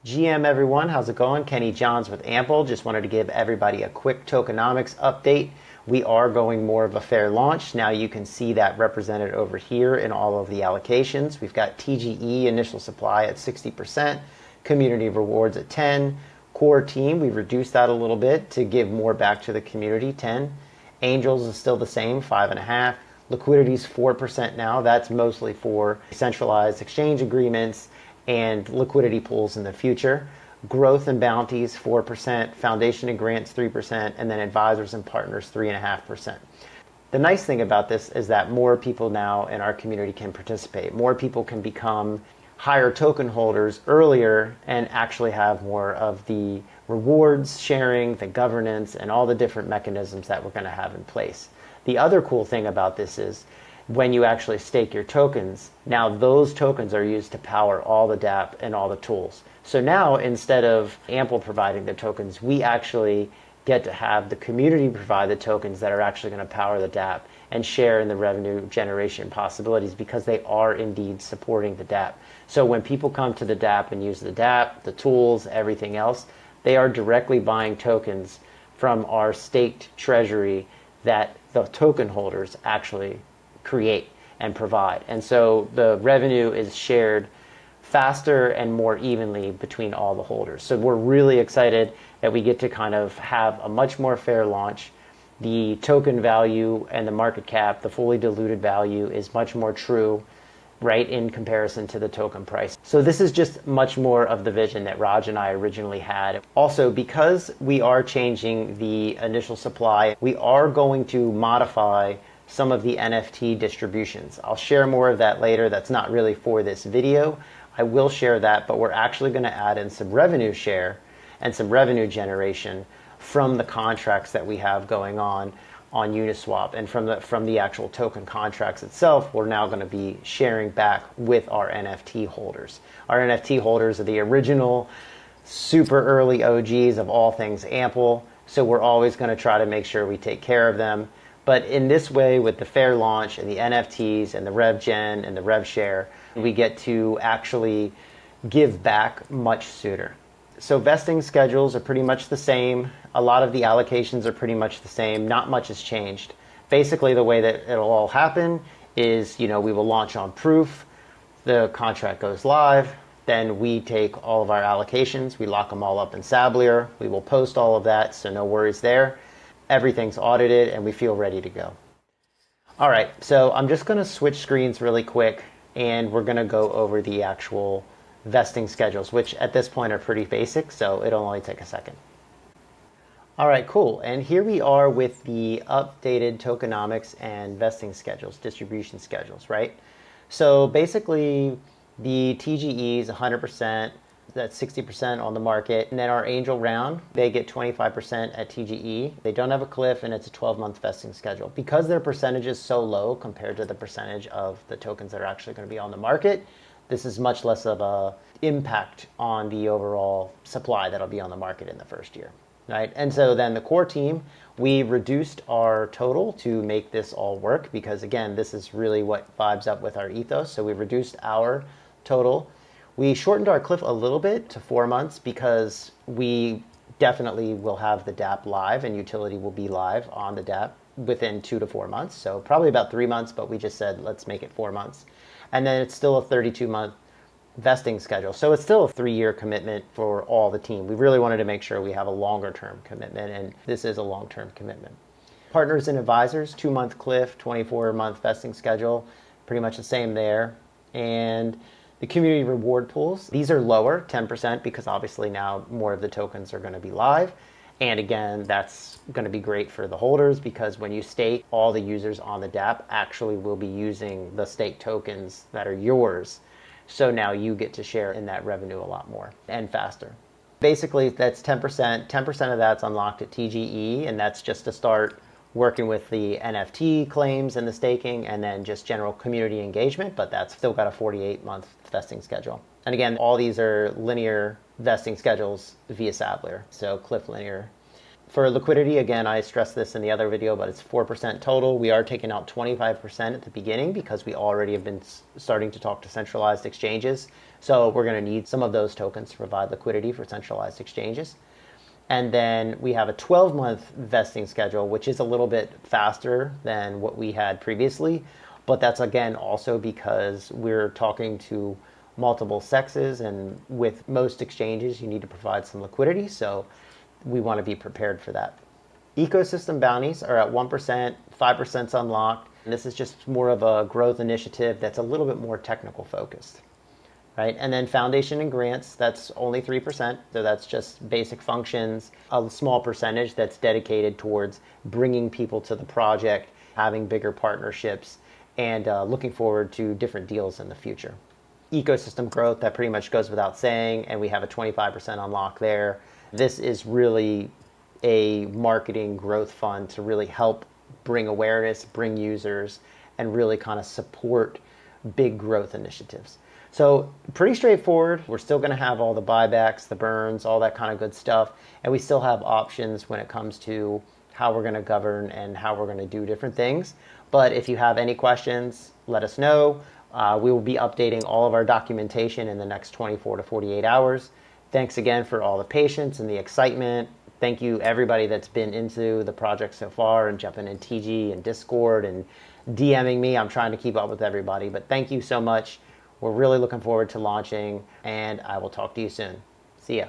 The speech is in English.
GM everyone, how's it going? Kenny Johns with Ample. Just wanted to give everybody a quick tokenomics update. We are going more of a fair launch. Now you can see that represented over here in all of the allocations. We've got TGE initial supply at 60%, community rewards at 10, core team, we've reduced that a little bit to give more back to the community, 10. Angels is still the same, 5.5. Liquidity is 4% now. That's mostly for centralized exchange agreements and liquidity pools in the future. Growth and bounties, 4%, foundation and grants, 3%, and then advisors and partners, 3.5%. The nice thing about this is that more people now in our community can participate. More people can become higher token holders earlier and actually have more of the rewards sharing, the governance, and all the different mechanisms that we're going to have in place. The other cool thing about this is when you actually stake your tokens, now those tokens are used to power all the dApp and all the tools. So now instead of Ample providing the tokens, we actually get to have the community provide the tokens that are actually going to power the dApp and share in the revenue generation possibilities because they are indeed supporting the dApp. So when people come to the dApp and use the dApp, the tools, everything else, they are directly buying tokens from our staked treasury that the token holders actually create and provide. And so the revenue is shared faster and more evenly between all the holders. So we're really excited that we get to kind of have a much more fair launch. The token value and the market cap, the fully diluted value, is much more true, right, in comparison to the token price. So this is just much more of the vision that Raj and I originally had. Also, because we are changing the initial supply, we are going to modify some of the NFT distributions. I'll share more of that later. That's not really for this video. I will share that, but we're actually going to add in some revenue share and some revenue generation from the contracts that we have going on Uniswap, and from the actual token contracts itself, we're now going to be sharing back with our NFT holders. Our NFT holders are the original super early OGs of all things Ample, so we're always going to try to make sure we take care of them. But in this way, with the fair launch and the NFTs and the rev gen and the rev share, we get to actually give back much sooner. So vesting schedules are pretty much the same. A lot of the allocations are pretty much the same. Not much has changed. Basically, the way that it'll all happen is, we will launch on proof. The contract goes live. Then we take all of our allocations. We lock them all up in Sablier. We will post all of that, so no worries there. Everything's audited and we feel ready to go. All right, so I'm just going to switch screens really quick and we're going to go over the actual vesting schedules, which at this point are pretty basic, so it'll only take a second. All right, cool. And here we are with the updated tokenomics and vesting schedules, distribution schedules, right? So basically the TGE is 100%. That's 60% on the market. And then our angel round, they get 25% at TGE. They don't have a cliff and it's a 12-month vesting schedule. Because their percentage is so low compared to the percentage of the tokens that are actually going to be on the market, this is much less of a impact on the overall supply that'll be on the market in the first year, right? And so then the core team, we reduced our total to make this all work because again, this is really what vibes up with our ethos. So we reduced our total. We shortened our cliff a little bit to 4 months because we definitely will have the dApp live and utility will be live on the dApp within 2 to 4 months. So probably about 3 months, but we just said, let's make it 4 months. And then it's still a 32-month vesting schedule. So it's still a 3-year commitment for all the team. We really wanted to make sure we have a longer term commitment, and this is a long-term commitment. Partners and advisors, 2-month cliff, 24-month vesting schedule, pretty much the same there. And the community reward pools, these are lower, 10%, because obviously now more of the tokens are going to be live. And again, that's going to be great for the holders because when you stake, all the users on the dApp actually will be using the stake tokens that are yours. So now you get to share in that revenue a lot more and faster. Basically, that's 10%. 10% of that's unlocked at TGE, and that's just to start working with the NFT claims and the staking and then just general community engagement, but that's still got a 48-month vesting schedule. And again, all these are linear vesting schedules via Sablier, so cliff linear. For liquidity, again, I stressed this in the other video, but it's 4% total. We are taking out 25% at the beginning because we already have been starting to talk to centralized exchanges. So we're going to need some of those tokens to provide liquidity for centralized exchanges. And then we have a 12-month vesting schedule, which is a little bit faster than what we had previously. But that's, again, also because we're talking to multiple sexes, and with most exchanges, you need to provide some liquidity. So we want to be prepared for that. Ecosystem bounties are at 1%, 5% is unlocked. And this is just more of a growth initiative that's a little bit more technical focused. Right? And then foundation and grants, that's only 3%. So that's just basic functions, a small percentage that's dedicated towards bringing people to the project, having bigger partnerships, and looking forward to different deals in the future. Ecosystem growth, that pretty much goes without saying, and we have a 25% unlock there. This is really a marketing growth fund to really help bring awareness, bring users, and really kind of support big growth initiatives. So pretty straightforward. We're still going to have all the buybacks, the burns, all that kind of good stuff. And we still have options when it comes to how we're going to govern and how we're going to do different things. But if you have any questions, let us know. We will be updating all of our documentation in the next 24 to 48 hours. Thanks again for all the patience and the excitement. Thank you everybody that's been into the project so far and jumping in TG and Discord and DMing me. I'm trying to keep up with everybody, but thank you so much. We're really looking forward to launching, and I will talk to you soon. See ya.